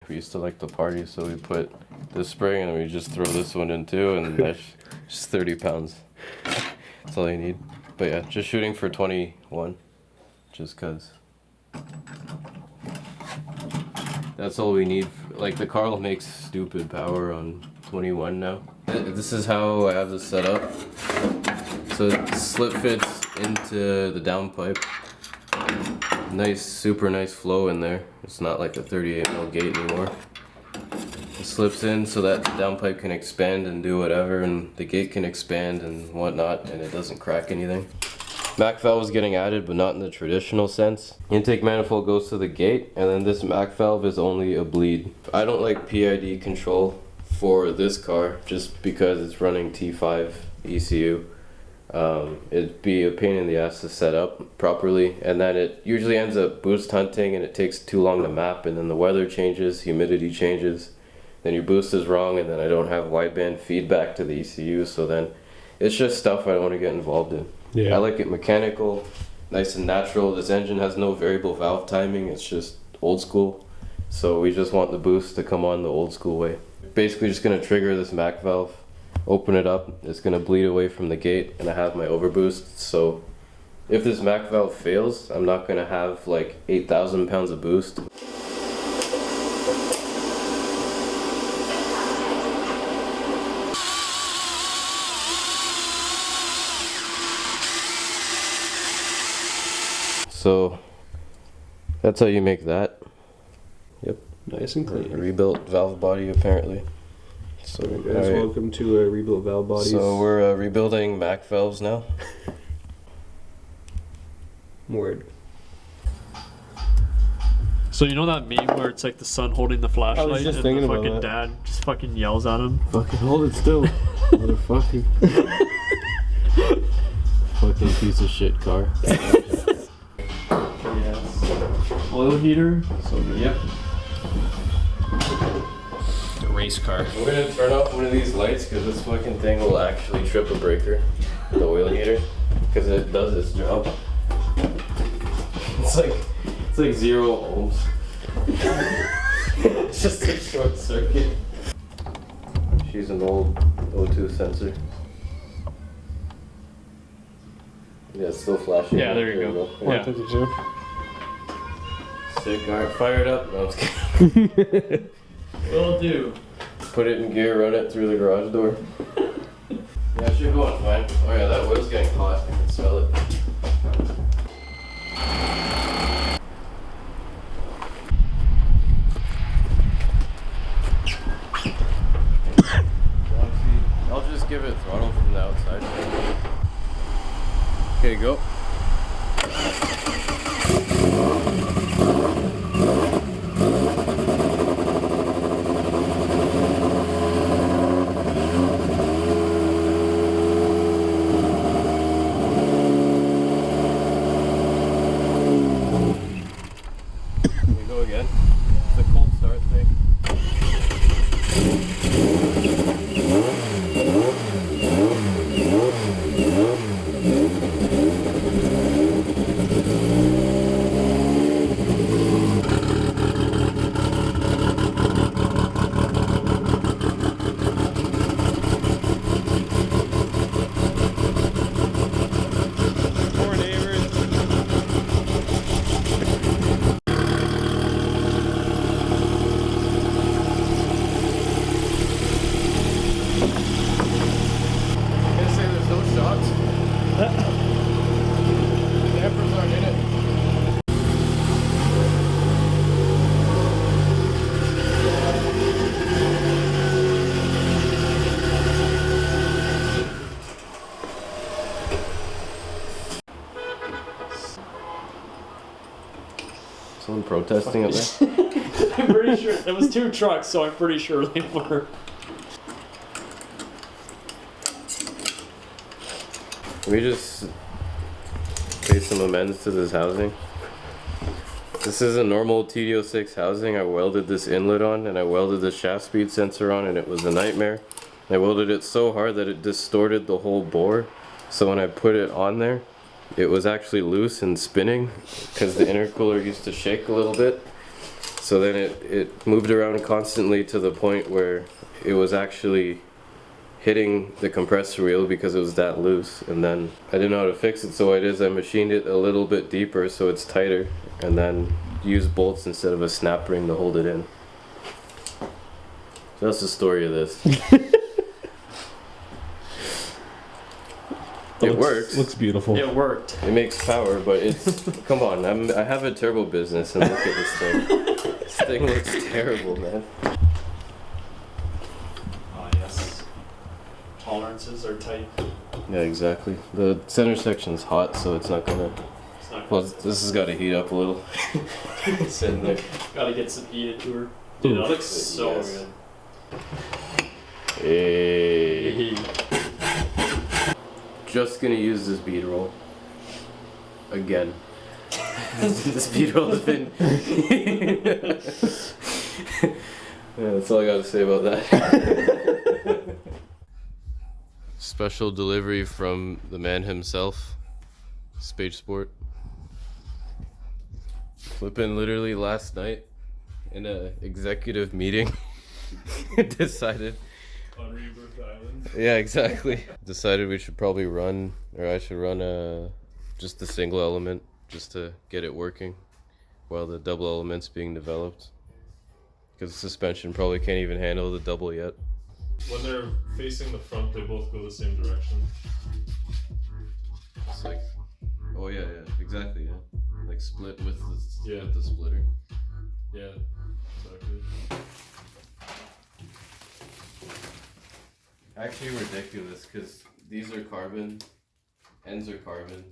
We used to like to party, so we put this spring and we just throw this one in too, and that's just 30 pounds. That's all you need. But yeah, just shooting for 21, just cause. That's all we need. Like the car will make stupid power on 21 now. This is how I have this set up. So it slip fits into the downpipe. Nice, super nice flow in there. It's not like a 38mm gate anymore. It slips in so that the downpipe can expand and do whatever, and the gate can expand and whatnot, and it doesn't crack anything. Mac valve is getting added, but not in the traditional sense. Intake manifold goes to the gate, and then this Mac valve is only a bleed. I don't like PID control for this car just because it's running T5 ECU. It'd be a pain in the ass to set up properly, and then it usually ends up boost hunting and it takes too long to map, and then the weather changes, humidity changes, then your boost is wrong, and then I don't have wideband feedback to the ECU, so then it's just stuff I don't want to get involved in. Yeah. I like it mechanical, nice and natural. This engine has no variable valve timing, it's just old school, so we just want the boost to come on the old school way. Basically just going to trigger this Mac valve, open it up, it's going to bleed away from the gate, and I have my overboost, so if this Mac valve fails, I'm not going to have like 8,000 pounds of boost. So that's how you make that. Yep. Nice and clean. A rebuilt valve body apparently. So guys, welcome to rebuilt valve bodies. So we're rebuilding Mac valves now. Word. So you know that meme where it's like the son holding the flashlight and the fucking dad just fucking yells at him? Fucking hold it still, motherfucker. Fucking piece of shit car. Yes. Oil heater. So yep. Race car. We're gonna turn off one of these lights because this fucking thing will actually trip a breaker, the oil heater, because it does its job. It's like 0 ohms. It's just a short circuit. She's an old O2 sensor. Yeah, it's still flashing. Yeah, there you go. Yeah. Sick. Alright, fire it up. No, I'm just kidding. Will do. Put it in gear, run it through the garage door. Yeah, it should go on fine. Oh yeah, that oil's getting hot. I can smell it. I'll just give it throttle from the outside. Okay, go. Someone protesting up there? I'm pretty sure there was 2 trucks, so I'm pretty sure they were. Can we just pay some amends to this housing? This is a normal TD06 housing. I welded this inlet on, and I welded the shaft speed sensor on, and it was a nightmare. I welded it so hard that it distorted the whole bore. So when I put it on there, it was actually loose and spinning because the intercooler used to shake a little bit. So then it moved around constantly to the point where it was actually hitting the compressor wheel because it was that loose. And then I didn't know how to fix it, so what I did is I machined it a little bit deeper so it's tighter, and then used bolts instead of a snap ring to hold it in. So that's the story of this. It works. Looks beautiful. It worked. It makes power, but it's come on. I have a turbo business, and look at this thing. This thing looks terrible, man. Ah, yes. Tolerances are tight. Yeah, exactly. The center section's hot, so it's not gonna. It's not Well, this has got to heat up a little. Sitting there. Gotta get some heated to her. Dude, that looks so Yes. good. Hey. Just gonna use this bead roll again. This bead roll has been. Yeah, that's all I gotta say about that. Special delivery from the man himself, Spage Sport. Flipping literally last night in a executive meeting decided. On Rebirth Island. Yeah, exactly. Decided we should probably run, or I should run just the single element just to get it working while the double element's being developed. Because the suspension probably can't even handle the double yet. When they're facing the front, they both go the same direction. It's like, oh yeah, exactly, yeah. Like split with the Yeah. with the splitter. Yeah, exactly. Actually ridiculous, because these are carbon, ends are carbon.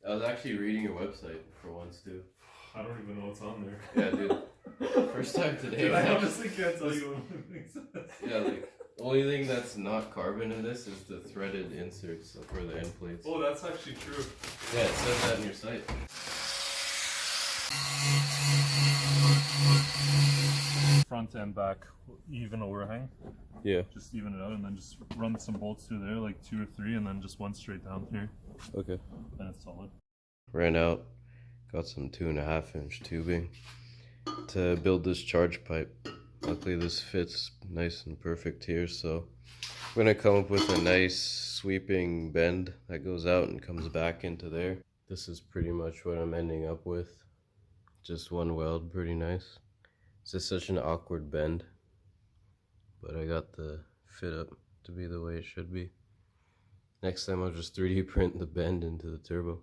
I was actually reading your website for once too. I don't even know what's on there. Yeah, dude. First time today. Dude, I honestly can't tell you what it says. Yeah, like, the only thing that's not carbon in this is the threaded inserts for the end plates. Oh, that's actually true. Yeah, it says that in your site. Front and back, even overhang. Yeah. Just even it out and then just run some bolts through there, like 2 or 3, and then just one straight down here. Okay. Then it's solid. Ran out, got some 2.5-inch tubing to build this charge pipe. Luckily this fits nice and perfect here, so I'm gonna come up with a nice sweeping bend that goes out and comes back into there. This is pretty much what I'm ending up with. Just one weld, pretty nice. It's just such an awkward bend, but I got the fit up to be the way it should be. Next time I'll just 3D print the bend into the turbo.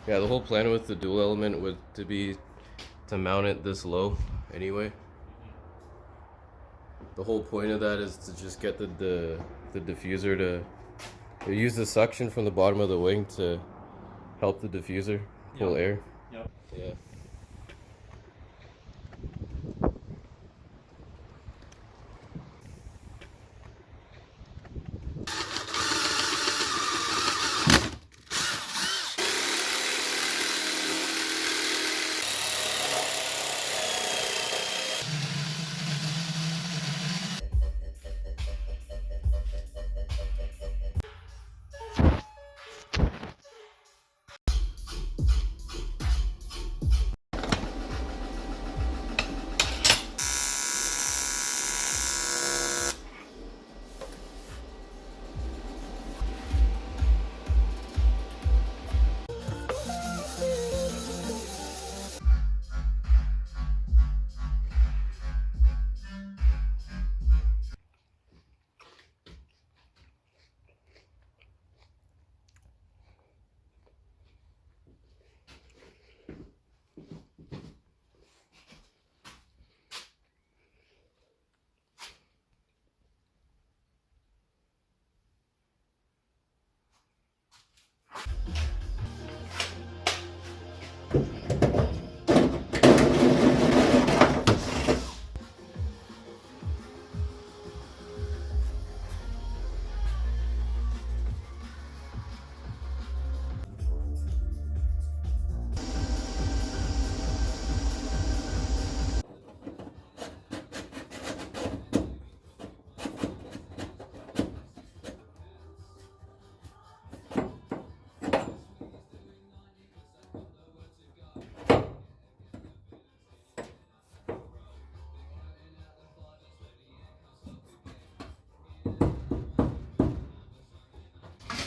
Yeah, the whole plan with the dual element was to mount it this low anyway. The whole point of that is to just get the diffuser to use the suction from the bottom of the wing to help the diffuser pull air. Yep. Yeah.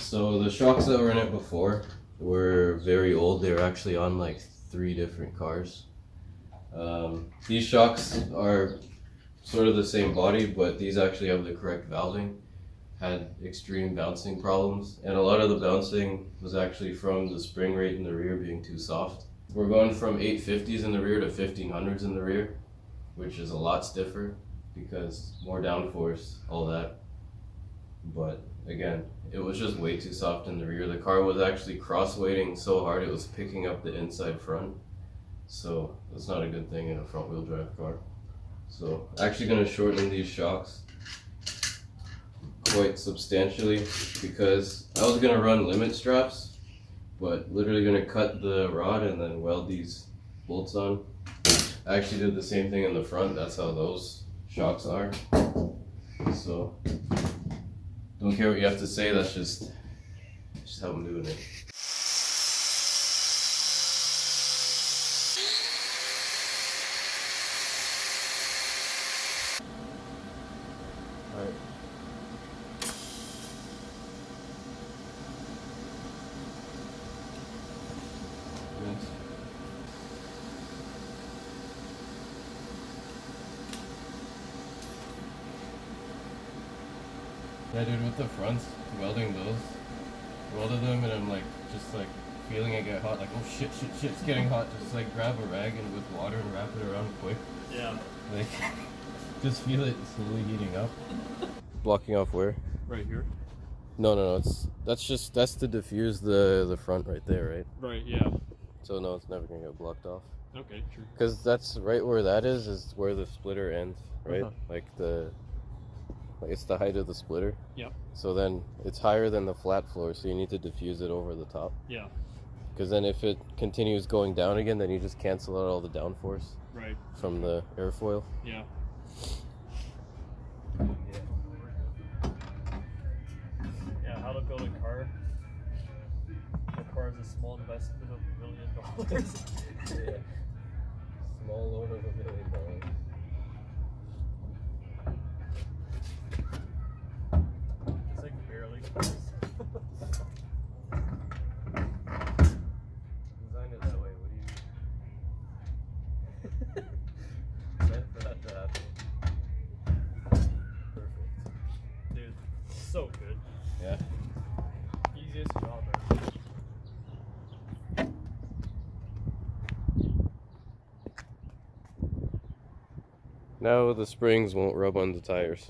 So the shocks that were in it before were very old. They were actually on like 3 different cars. These shocks are sort of the same body, but these actually have the correct valving. Had extreme bouncing problems, and a lot of the bouncing was actually from the spring rate in the rear being too soft. We're going from 850s in the rear to 1500s in the rear, which is a lot stiffer because more downforce, all that. But again, it was just way too soft in the rear. The car was actually cross-weighting so hard it was picking up the inside front. So that's not a good thing in a front-wheel drive car. So actually going to shorten these shocks quite substantially because I was going to run limit straps, but literally going to cut the rod and then weld these bolts on. I actually did the same thing in the front. That's how those shocks are. So don't care what you have to say, that's just how I'm doing it. Alright. Yeah, dude, with the fronts, welded them, and I'm like, just like feeling it get hot, like, oh shit, it's getting hot. Just like grab a rag and with water and wrap it around quick. Yeah. Like, just feel it slowly heating up. Blocking off where? Right here. No, that's to diffuse the front right there, right? Right, yeah. So no, it's never gonna get blocked off. Okay, true. Because that's right where that is where the splitter ends, right? Like it's the height of the splitter. Yep. So then it's higher than the flat floor, so you need to diffuse it over the top. Yeah. Because then if it continues going down again, then you just cancel out all the downforce. Right. From the airfoil. Yeah. Yeah, how to build a car. The car is a small investment of $1 million. Yeah. Small loan of $1 million. It's like barely close. Design it that way. What do you meant for that to happen? Perfect. Dude, so good. Yeah. Easiest job ever. Now the springs won't rub on the tires.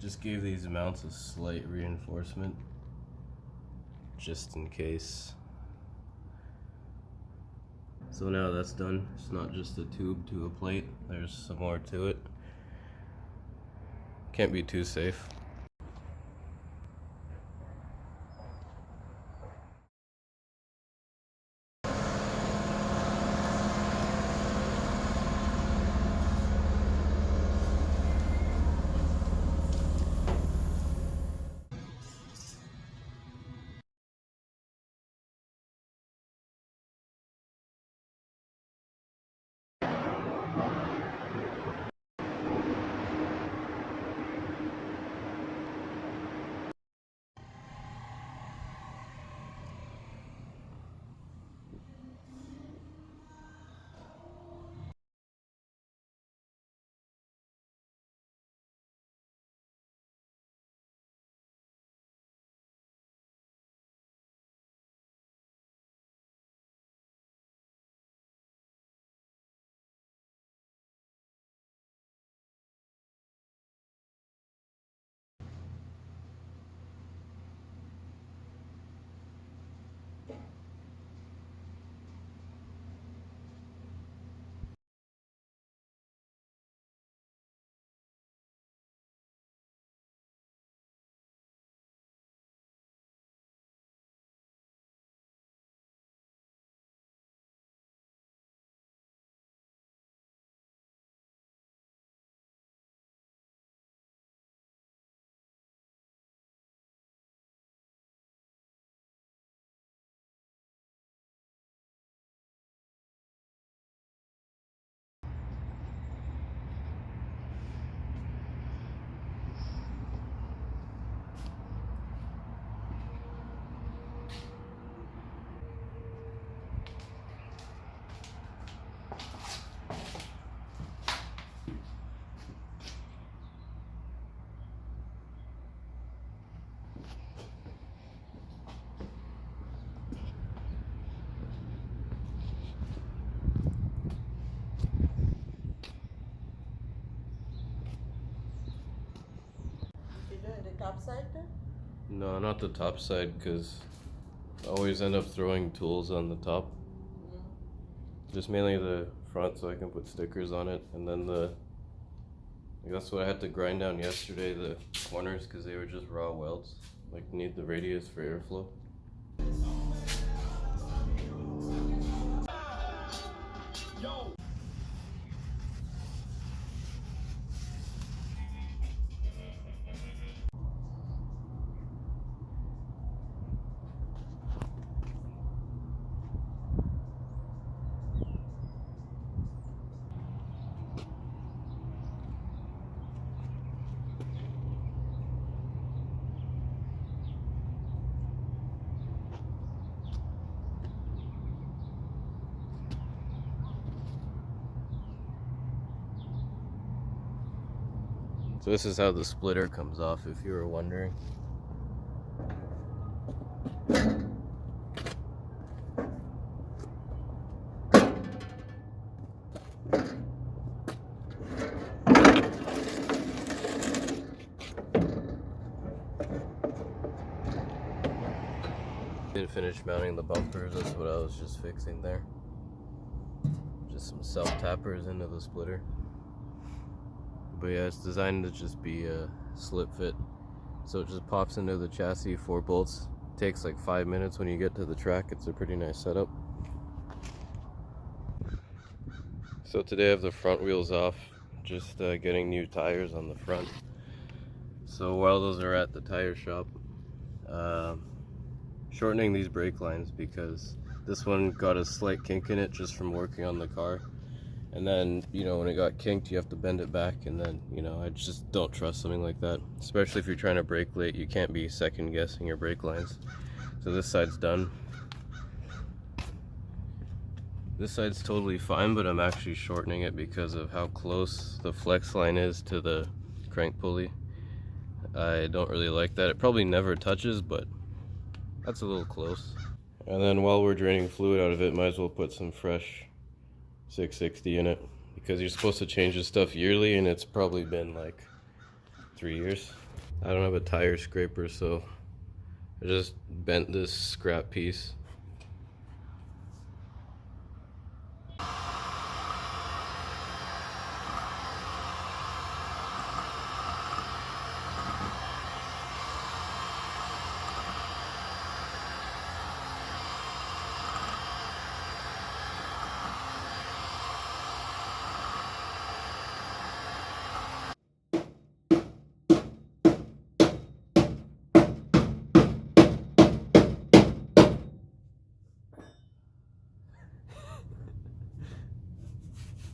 Just gave these mounts a slight reinforcement, just in case. So now that's done. It's not just a tube to a plate, there's some more to it. Can't be too safe. Top side then? No, not the top side, because I always end up throwing tools on the top. Just mainly the front so I can put stickers on it, and then that's what I had to grind down yesterday, the corners, because they were just raw welds. Like, need the radius for airflow. Yo, So this is how the splitter comes off, if you were wondering. Didn't finish mounting the bumpers, that's what I was just fixing there. Just some self-tappers into the splitter. But yeah, it's designed to just be a slip fit. So it just pops into the chassis, 4 bolts. Takes like 5 minutes when you get to the track. It's a pretty nice setup. So today I have the front wheels off, just getting new tires on the front. So while those are at the tire shop, shortening these brake lines because this one got a slight kink in it just from working on the car. And then, you know, when it got kinked, you have to bend it back, and then, you know, I just don't trust something like that. Especially if you're trying to brake late, you can't be second guessing your brake lines. So this side's done. This side's totally fine, but I'm actually shortening it because of how close the flex line is to the crank pulley. I don't really like that. It probably never touches, but that's a little close. And then while we're draining fluid out of it, might as well put some fresh 660 in it, because you're supposed to change this stuff yearly, and it's probably been like 3 years. I don't have a tire scraper, so I just bent this scrap piece.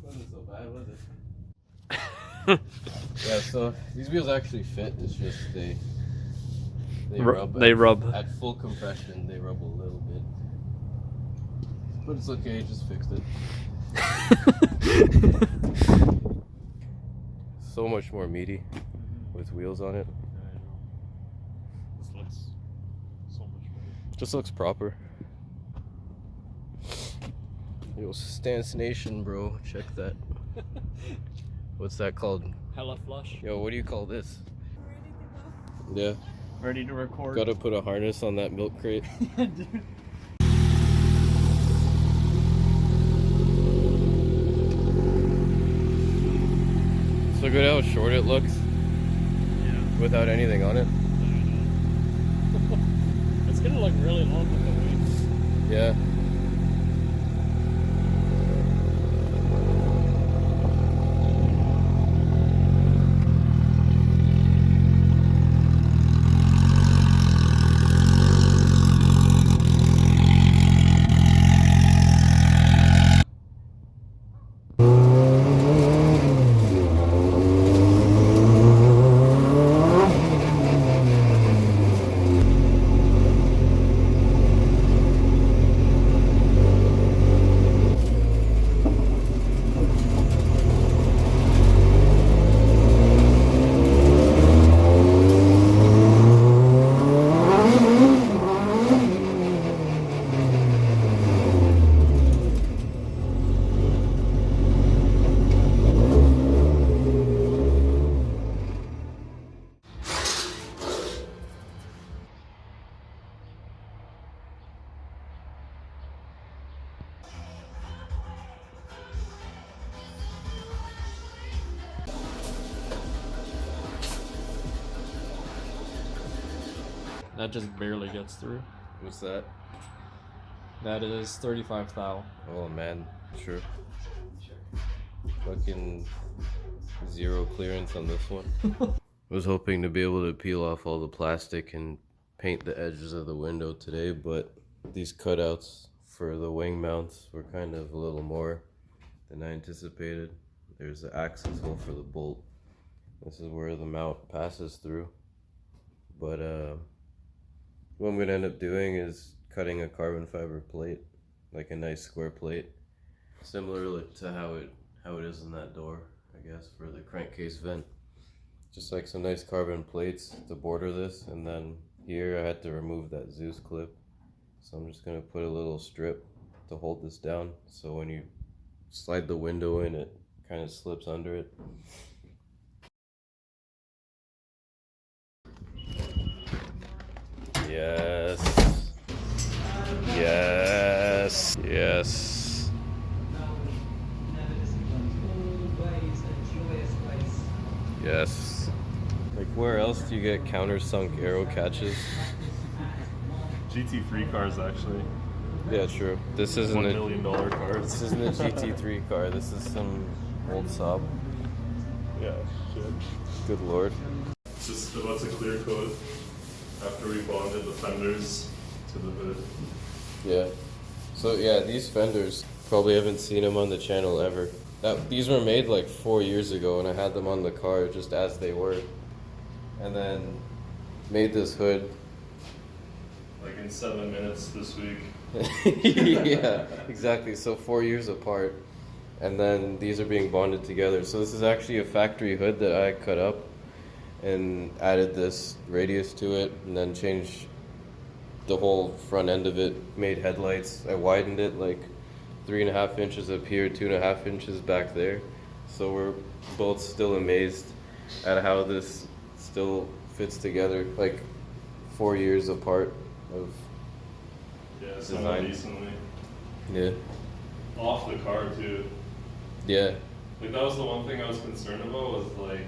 Wasn't so bad, was it? Yeah, so these wheels actually fit. It's just they rub. They rub. At full compression, they rub a little bit. But it's okay, just fixed it. So much more meaty with wheels on it. Yeah, I know. This looks so much better. Just looks proper. Yo, Stance Nation, bro. Check that. What's that called? Hella flush. Yo, what do you call this? Ready to go? Yeah, Ready to record. gotta put a harness on that milk crate. Dude. So good how short it looks Yeah. without anything on it. It's gonna look really long with the wings. Yeah. That just barely gets through. What's that? That is 35 thou. Oh man, sure. Fucking zero clearance on this one. I was hoping to be able to peel off all the plastic and paint the edges of the window today, but these cutouts for the wing mounts were kind of a little more than I anticipated. There's the access hole for the bolt. This is where the mount passes through. But what I'm gonna end up doing is cutting a carbon fiber plate, like a nice square plate, similar to how it is in that door, I guess, for the crankcase vent. just like some nice carbon plates to border this, and then here I had to remove that Zeus clip. So I'm just gonna put a little strip to hold this down, so when you slide the window in, it kind of slips under it. Yes. Yes. Yes. Yes. Like, where else do you get countersunk arrow catches? GT3 cars, actually. Yeah, true. This isn't $1 a million cars. this isn't a GT3 car. This is some old Saab. Yeah, shit. Good lord. Just about to clear coat after we bonded the fenders to the hood. Yeah. So yeah, these fenders, probably haven't seen them on the channel ever. These were made like 4 years ago, and I had them on the car just as they were. And then made this hood. Like in 7 minutes this week. Yeah, exactly. So 4 years apart, and then these are being bonded together. So this is actually a factory hood that I cut up and added this radius to it, and then changed the whole front end of it, made headlights. I widened it like 3.5 inches up here, 2.5 inches back there. So we're both still amazed at how this still fits together, like 4 years apart of Yeah, design. somewhat decently. Yeah. Off the car too. Yeah. Like that was the one thing I was concerned about, was like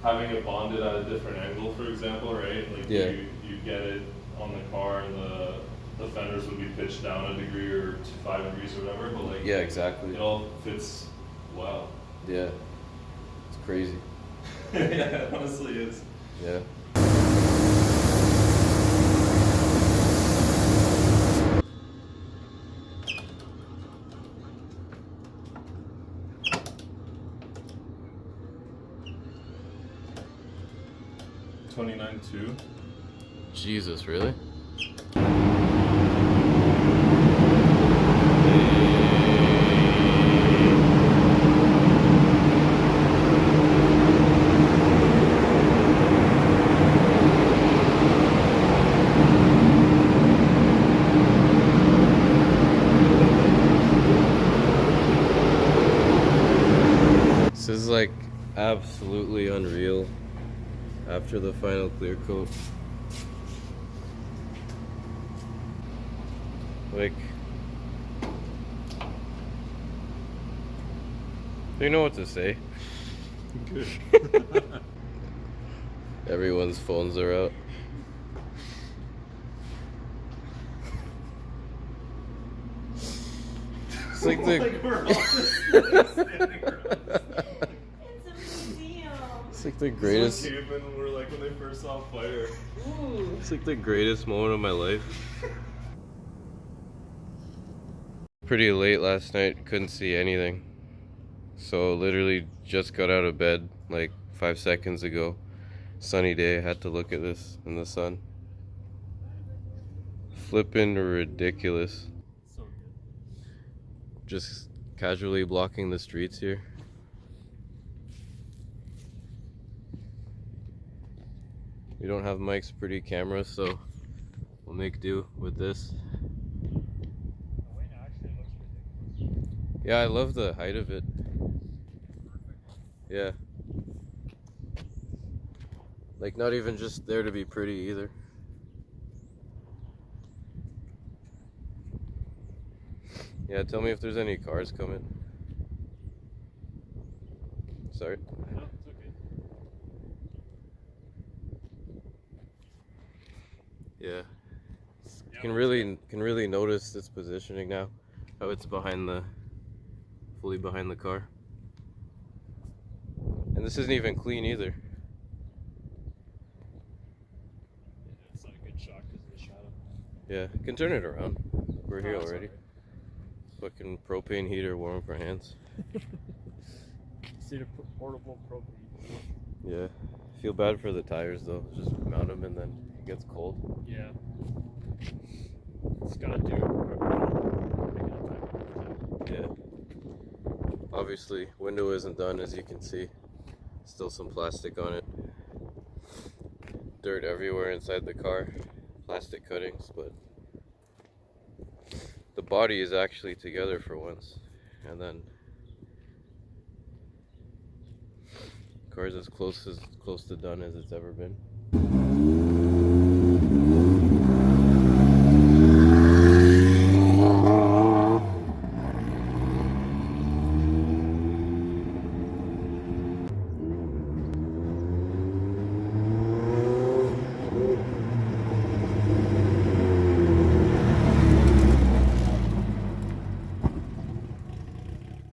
having it bonded at a different angle, for example, right? Like Yeah. you get it on the car and the fenders would be pitched down a degree or 5 degrees or whatever, but like Yeah, exactly. it all fits well. Yeah. It's crazy. Yeah, it honestly is. Yeah. $29.2. Jesus, really? This is like absolutely unreal after the final clear coat. Like, do you know what to say? Good. Everyone's phones are out. It's like Like the we're all just standing around. It's a museum. it's like the Greatest greatest cavemen were like when they first saw fire. Ooh. it's like the greatest moment of my life. Pretty late last night, couldn't see anything. So literally just got out of bed like 5 seconds ago. Sunny day, I had to look at this in the sun. Flippin' ridiculous. So good. Just casually blocking the streets here. We don't have Mike's pretty camera, so we'll make do with this. The way it actually looks ridiculous. Yeah, I love the height of it. Yeah. Like, not even just there to be pretty either. Yeah, tell me if there's any cars coming. Sorry. No, it's okay. Yeah. You can really notice this positioning now. How it's fully behind the car. And this isn't even clean either. Yeah, it's not a good shot because of the shadow. Yeah, you can turn it around. We're here Oh, it's already. alright. Fucking propane heater warm for hands. See the portable propane. Yeah. Feel bad for the tires though. Just mount them and then it gets cold. Yeah. It's gotta do it. Yeah. Obviously, window isn't done as you can see. Still some plastic on it. dirt everywhere inside the car, plastic cuttings, but the body is actually together for once, and then car's as close to done as it's ever been.